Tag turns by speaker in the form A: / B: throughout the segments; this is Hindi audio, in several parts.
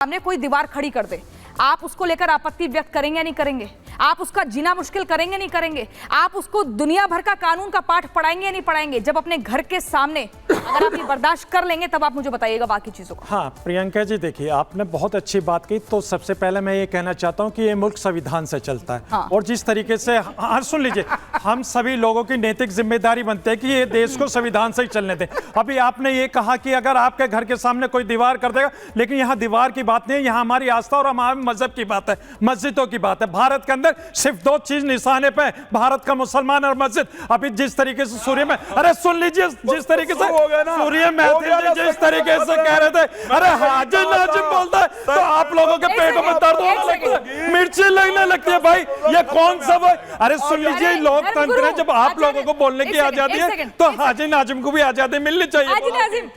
A: सामने कोई दीवार खड़ी कर दे, आप उसको लेकर आपत्ति व्यक्त करेंगे या नहीं करेंगे? आप उसका जीना मुश्किल करेंगे नहीं करेंगे? आप उसको दुनिया भर का कानून का पाठ पढ़ाएंगे या नहीं पढ़ाएंगे? जब अपने घर के सामने अगर आप ये बर्दाश्त कर लेंगे तब आप मुझे बताइएगा बाकी चीजों को।
B: हाँ प्रियंका जी, देखिए आपने बहुत अच्छी बात की। तो सबसे पहले मैं ये कहना चाहता हूँ कि ये मुल्क संविधान से चलता है।
A: हाँ।
B: और जिस तरीके से सुन लीजिए, हम सभी लोगों की नैतिक जिम्मेदारी बनती है कि ये देश को संविधान से ही चलने दें। अभी आपने ये कहा कि अगर आपके घर के सामने कोई दीवार कर देगा, लेकिन यहाँ दीवार की बात नहीं है, यहाँ हमारी आस्था और हमारे मजहब की बात है, मस्जिदों की बात है। भारत के अंदर सिर्फ दो चीज निशाने पे, भारत का मुसलमान और मस्जिद। अभी जिस तरीके से सूर्य में, अरे सुन लीजिए, जिस तरीके से सूर्य में जिस तरीके से कह रहे थे, अरे हाजिर नाजिम बोलता है तो आप लोगों के पेटों में दर्द होने लगता है, मिर्ची लगने लगती है। भाई ये कौन सा है? अरे सुन लीजिए, लोकतंत्र है, जब आप लोगों को बोलने की आजादी है तो हाजिर नाजिम को भी आजादी मिलनी चाहिए।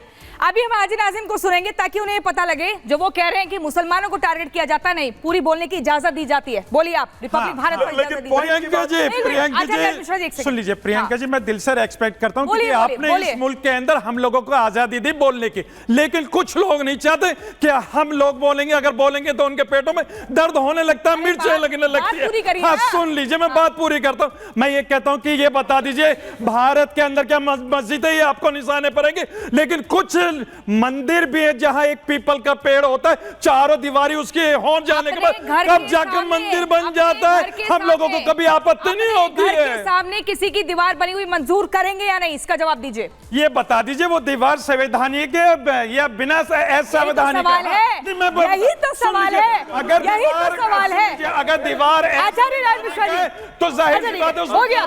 A: अभी हम हाजी नाजिम को सुनेंगे ताकि उन्हें पता लगे, जो वो कह रहे हैं कि मुसलमानों को टारगेट किया जाता नहीं, पूरी बोलने की इजाजत दी जाती है। बोलिए आप, रिपब्लिक भारत को इजाजत दी जाती है।
B: प्रियंका जी सुन लीजिए, प्रियंका जी मैं दिल से रेस्पेक्ट करता हूं कि आपने इस मुल्क के अंदर हम लोगों को आजादी दी बोलने की, लेकिन कुछ लोग नहीं चाहते कि हम लोग बोलेंगे, अगर बोलेंगे तो उनके पेटों में दर्द होने लगता है, मिर्चें लगने लगती है। हाँ सुन लीजिए, मैं बात पूरी करता हूं। मैं ये कहता हूं कि ये बता दीजिए, भारत के अंदर क्या मस्जिदें ही आपको निशाने पड़ेंगे? लेकिन कुछ मंदिर भी है जहां एक पीपल का पेड़ होता है, चारों दीवारी उसके हो जाने के बाद कब जाकर मंदिर बन जाता है, हम लोगों को कभी आपत्ति नहीं होती है।
A: घर के सामने किसी की दीवार बनी हुई मंजूर करेंगे या नहीं, इसका जवाब दीजिए।
B: ये बता दीजिए, वो दीवार संवैधानिक है या बिना असंवैधानिक
A: है? यही तो सवाल है।
B: अगर अगर दीवार
A: आचार्य राज मिश्रा जी
B: तो जाहिर सी बात है,
A: हो गया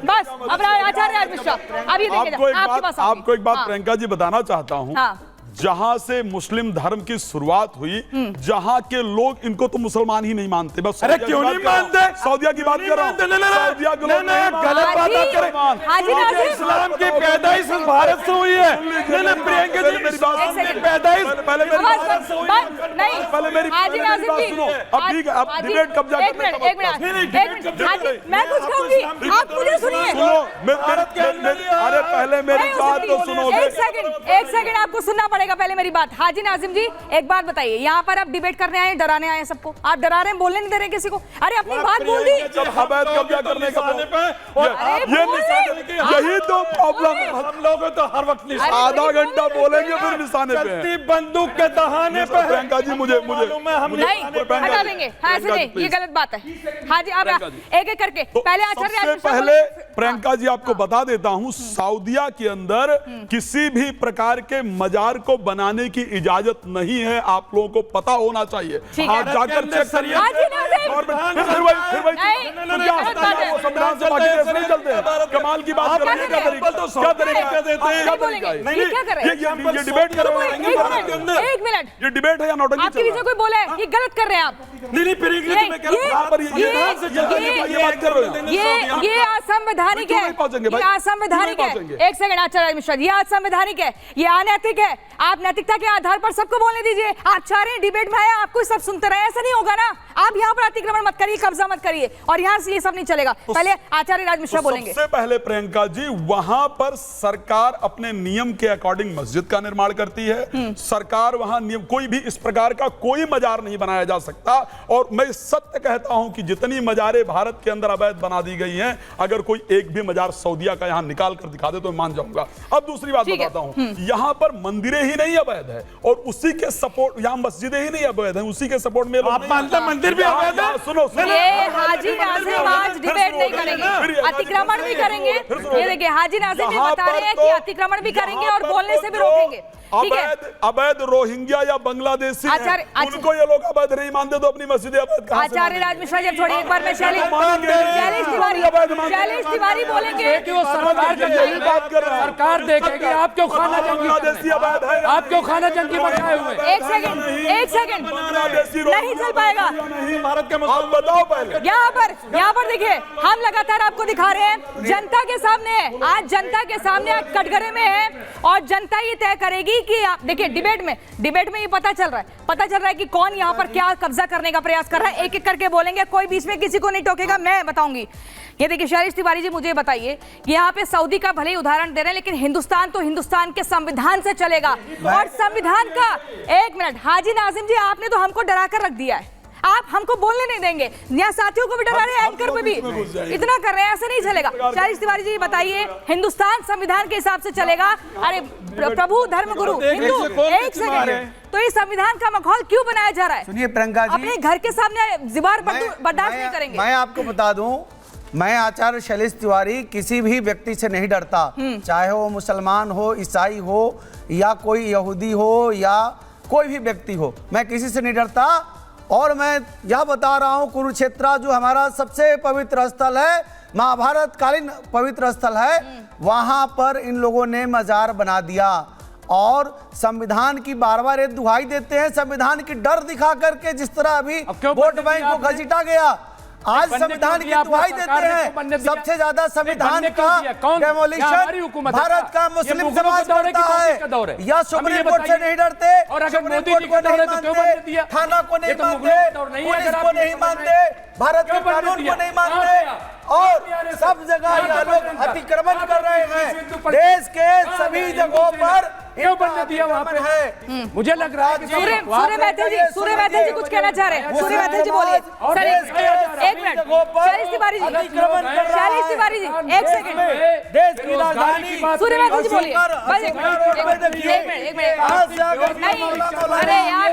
A: बस। अब आचार्य राज मिश्रा, अब ये देखिए
C: आपको एक बात प्रियंका जी बताना चाहता हूं। जहां से मुस्लिम धर्म की शुरुआत हुई, जहां के लोग इनको तो मुसलमान ही नहीं मानते। बस
B: अरे क्यों नहीं मानते?
C: सऊदिया की बात कर रहा हूं। सऊदिया के लोग
B: गलत बात आप करें। इस्लाम की पैदाइश भारत से हुई है। प्रियंका जी मेरी बात पैदाइश
C: पहले मेरी बात सुनो। अब ठीक है, अब डिबेट कब जाकर
A: मैं कुछ कहूंगी, आप मुझे सुनिए।
C: अरे पहले मेरी बात तो सुनोगे।
A: एक सेकंड आपको सुनना पड़ेगा पहले मेरी बात। हाजी नाजिम जी एक बात बताइए, यहाँ पर आप डिबेट करने आए, डराने आए सबको? आप डरा रहे हैं, बोलने नहीं दे रहे किसी को। अरे अपनी बात बोल दी।
C: अवैध कब्जा करने का यही तो प्रॉब्लम है।
B: हम लोग तो हर वक्त
C: आधा घंटा बोलेंगे फिर निशाने पे,
B: बंदूक के दहाने पे।
C: प्रियंका जी मुझे
A: हम नहीं हटा देंगे। हाँ सुनिए, ये गलत बात है। हाजी आप एक एक करके पहले आचार्य।
C: पहले प्रियंका जी आपको बता देता हूँ, सऊदिया के अंदर किसी भी प्रकार के मजार को बनाने की इजाजत नहीं है। आप लोगों को पता होना चाहिए। आज जाकर चेक करिए। संविधान से बाकी देश नहीं चलते हैं। कमाल की बात कर रहे हैं। क्या तरीका देते हैं? ये डिबेट कर रहे हैं।
A: एक मिनट,
C: ये डिबेट है या नौटंकी?
A: आपके पीछे कोई बोला है? ये गलत कर रहे हैं आप। ये असंवैधानिक है। असंवैधानिक है। एक सेकंड आचार्य मिश्रा, ये असंवैधानिक है, ये अनैतिक है। आप नैतिकता के आधार पर सबको बोलने दीजिए। आप चाह रहे हैं डिबेट में आए, आपको सब सुनते रहे, ऐसा नहीं होगा ना। आप यहाँ पर अतिक्रमण मत करिए, कब्जा मत करिए, और यहाँ से ये सब नहीं चलेगा। पहले आचार्य राज मिश्रा बोलेंगे।
C: सबसे पहले प्रियंका जी, वहां पर सरकार अपने नियम के अकॉर्डिंग मस्जिद का निर्माण करती है। सरकार वहां नियम, कोई भी इस प्रकार का कोई मजार नहीं बनाया जा सकता। और मैं सत्य कहता हूं कि जितनी मजारें भारत के अंदर अवैध बना दी गई हैं, अगर कोई एक भी मजार सऊदिया का यहां निकाल कर दिखा दे तो मैं मान जाऊंगा। अब दूसरी बात बताता हूं, यहां पर मंदिरें ही नहीं अवैध है, और उसी के सपोर्ट यहां मस्जिदें ही नहीं अवैध है, उसी के सपोर्ट में
B: आप मानते मंदिर भी अवैध है?
C: सुनो,
A: हाजी नाजिम आज डिबेट नहीं करेंगे, अतिक्रमण भी करेंगे। ये देखिए हाजी नाजिम ये बता रहे हैं कि अतिक्रमण भी करेंगे और बोलने से भी रोकेंगे।
C: अवैध रोहिंग्या या बांग्लादेशी उनको ये लोग अवैध नहीं मानते, तो अपनी मस्जिदें अवैध कहां से?
A: आचार्य राज मिश्रा जी थोड़ी एक बार में शैलेश तिवारी बोलेंगे
D: कि वो सरकार की बात कर रहा है। सरकार देखेगी आप क्यों खाना
C: बांग्लादेशी अवैध है,
D: आप क्यों खाना जंगी बनाए हुए।
A: एक सेकंड नहीं चल पाएगा।
C: भारत के मुसलमान बताओ पहले।
A: यहाँ पर देखिए, हम लगातार आपको दिखा रहे हैं, जनता के सामने है। आज जनता के सामने आज कटघरे में है, और जनता ये तय करेगी कि आप देखिए डिबेट में ये पता चल रहा है कि कौन यहाँ पर क्या कब्जा करने का प्रयास कर रहा है। एक एक करके बोलेंगे, कोई बीच में किसी को नहीं टोकेगा। मैं बताऊंगी ये देखिए शैलेश तिवारी जी, मुझे बताइए कि यहाँ पे सऊदी का भले ही उदाहरण दे रहे हैं, लेकिन हिंदुस्तान तो हिंदुस्तान के संविधान से चलेगा। और संविधान का, एक मिनट हाजी नाजिम जी, आपने तो हमको डरा कर रख दिया है, आप हमको बोलने नहीं देंगे, यहाँ साथियों को भी डरा रहे हैं, एंकर को भी इतना कर रहे हैं, ऐसे नहीं चलेगा। शैलेश तिवारी जी बताइए, हिंदुस्तान संविधान के हिसाब से चलेगा? अरे प्रभु धर्मगुरु हिंदू, एक सेकंड, तो ये संविधान का माहौल क्यों बनाया जा रहा है?
E: सुनिए प्रियंका जी,
A: अपने घर के सामने दीवार बर्दाश्त नहीं करेंगे।
E: मैं आपको बता दूं, मैं आचार्य शैलेश तिवारी किसी भी व्यक्ति से नहीं डरता, चाहे वो मुसलमान हो, ईसाई हो, या कोई यहूदी हो, या कोई भी व्यक्ति हो, मैं किसी से नहीं डरता। और मैं यह बता रहा हूं, कुरुक्षेत्र जो हमारा सबसे पवित्र स्थल है, महाभारत कालीन पवित्र स्थल है, वहां पर इन लोगों ने मजार बना दिया और संविधान की बार बार दुहाई देते हैं, संविधान की डर दिखा करके, जिस तरह अभी वोट बैंक को घसीटा गया, आज संविधान की दुहाई देते हैं। सबसे ज्यादा संविधान का डेमोलिशन भारत का मुस्लिम समाज करता है, या सुप्रीम कोर्ट से नहीं डरते, सुप्रीम कोर्ट को नहीं मानते, थाना को नहीं मानते, पुलिस को नहीं मानते, भारत के कानून को नहीं मानते, और सब जगह ये लोग अतिक्रमण कर रहे हैं। देश के सभी जगहों पर
D: क्यों बनने दिया वहाँ पे है? मुझे लग रहा है कि
A: सूर्य मैथिल जी कुछ कहना चाह रहे हैं। सूर्य मैथिल जी बोलिए। एक मिनट, शैलेश तिवारी जी, शैलेश तिवारी जी, एक सेकंड,
E: देश की राजधानी
A: सूर्य मैथिल जी बोलिए। एक मिनट, अरे यार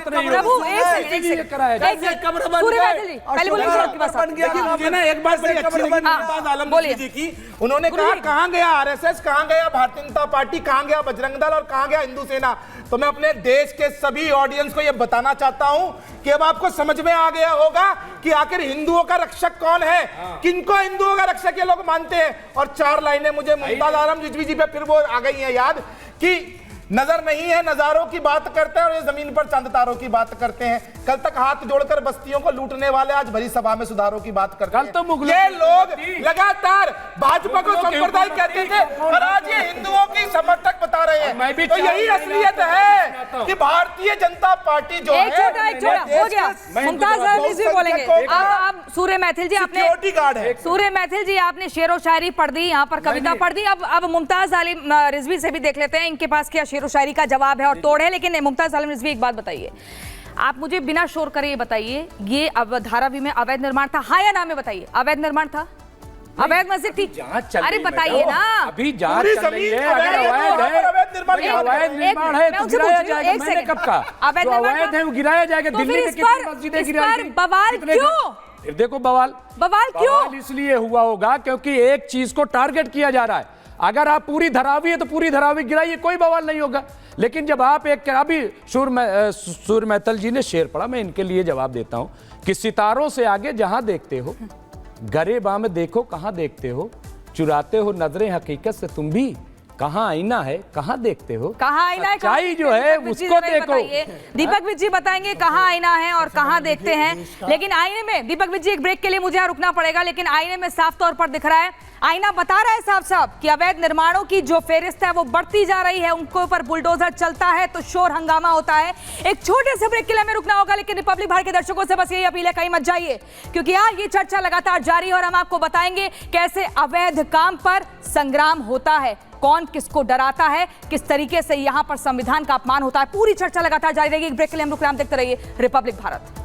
A: प्रभु, एक सेकंड, सूर्य मैथिल जी पहले बोलिए, आपके पास
F: मुझे ना एक बार बड़ी अच्छी लगी मुमताज आलम जी की, उन्होंने कहा कहां गया आरएसएस, कहां गया भारतीय जनता पार्टी, कहां गया बजरंग दल और कहां गया हिंदू सेना। तो मैं अपने देश के सभी ऑडियंस को यह बताना चाहता हूं कि अब आपको समझ में आ गया होगा कि आखिर हिंदुओं का रक्षक कौन है, किनको हिंदुओं का रक्षक ये लोग मानते हैं। और 4 लाइनें मुझे मुमताज आलम रिजवी जी पे फिर वो आ गई हैं याद, कि नजर नहीं है नजारों की बात करते हैं और ये जमीन पर चंद तारों की बात करते हैं। कल तक हाथ जोड़कर बस्तियों को लूटने वाले आज भरी सभा में सुधारों की बात करते हैं।
D: कल तो
F: ये लोग लगातार भाजपा को सांप्रदायिक कहते थे और आज ये हिंदुओं की समर्थक बता रहे हैं। तो यही असलियत है कि भारतीय जनता पार्टी जो है,
A: एक छोटा हो गया। मुमताज आलम रिजवी बोलेंगे। अब सूर्य मैथिल जी, आपने
F: सिक्योरिटी गार्ड है।
A: सूर्य मैथिल जी, आपने शेरो शायरी पढ़ दी, यहाँ पर कविता पढ़ दी। अब मुमताज आलम रिजवी से भी देख लेते हैं, इनके पास क्या शेरो शायरी का जवाब है और तोड़ है। लेकिन मुमताज आलम रिजवी, एक बात बताइए, आप मुझे बिना शोर करे ये बताइए, ये धारावी में अवैध निर्माण था, हाँ या ना में बताइए? अवैध निर्माण था, अवैध मस्जिद थी? अरे बताइए ना,
D: अभी जांच चल रही है। अगर अवैध निर्माण है तो गिराया जाएगा। मैंने कब कहा अवैध है वो गिराया जाएगा? दिल्ली में कितनी मस्जिदें गिराई गई?
A: बवाल क्यों?
D: फिर देखो बवाल
A: क्यों
D: इसलिए हुआ होगा क्योंकि एक चीज को टारगेट किया जा रहा है। अगर आप पूरी धरावी है तो पूरी धरावी गिराइए, कोई बवाल नहीं होगा। लेकिन जब आप एक, अभी सूर्य मैथिल जी ने शेर पढ़ा, मैं इनके लिए जवाब देता हूं कि सितारों से आगे जहां देखते हो, गरेबा में देखो कहां देखते हो, चुराते हो नजरें हकीकत से तुम भी, कहां आईना है कहां देखते हो,
A: कहां आईना है,
D: सच्चाई जो है उसको देखो।
A: दीपक विज जी बताएंगे कहां आईना है और कहां देखते हैं। लेकिन आईने में, दीपक विज जी एक ब्रेक के लिए मुझे रुकना पड़ेगा, लेकिन आईने में साफ तौर पर दिख रहा है, आईना बता रहा है साफ साफ कि अवैध निर्माणों की जो फेरिस्त है वो बढ़ती जा रही है, उनके ऊपर बुलडोजर चलता है तो शोर हंगामा होता है। एक छोटे से ब्रेक के लिए हमें रुकना होगा, लेकिन रिपब्लिक भारत के दर्शकों से बस यही अपील है, कहीं मत जाइए, क्योंकि आज ये चर्चा लगातार जारी है और हम आपको बताएंगे कैसे अवैध काम पर संग्राम होता है, कौन किसको डराता है, किस तरीके से यहां पर संविधान का अपमान होता है। पूरी चर्चा लगातार जारी रहेगी। एक ब्रेक के लिए हम रुक रहे हैं, देखते रहिए रिपब्लिक भारत।